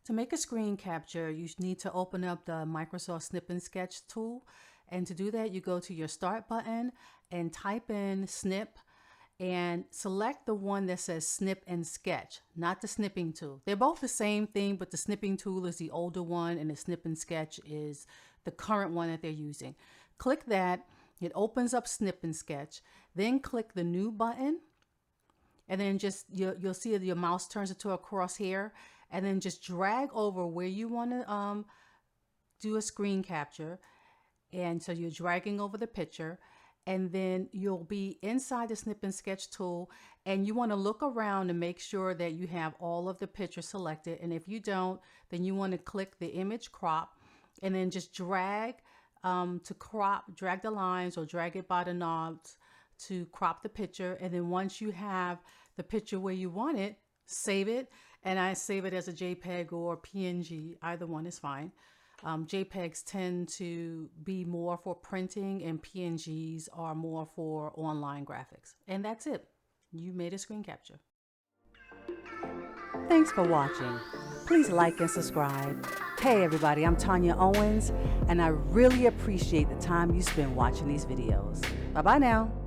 To make a screen capture, you need to open up the Microsoft Snip Sketch tool. And to do that, you go to your Start button and type in Snip and select the one that says Snip and Sketch, not the snipping tool. They're both the same thing, but the snipping tool is the older one and the Snip and Sketch is the current one that they're using. Click that. It opens up Snip and Sketch. Then click the New button. And then just you'll see that your mouse turns into a crosshair, and then just drag over where you want to do a screen capture. And so you're dragging over the picture, and then you'll be inside the Snip and Sketch tool, and you want to look around to make sure that you have all of the pictures selected. And if you don't, then you want to click the image crop, and then just drag to crop, drag the lines or drag it by the knobs to crop the picture. And then once you have the picture where you want it, save it. And I save it as a JPEG or PNG, either one is fine. JPEGs tend to be more for printing and PNGs are more for online graphics. And that's it. You made a screen capture. Thanks for watching. Please like and subscribe. Hey everybody, I'm Tanya Owens, and I really appreciate the time you spend watching these videos. Bye-bye now.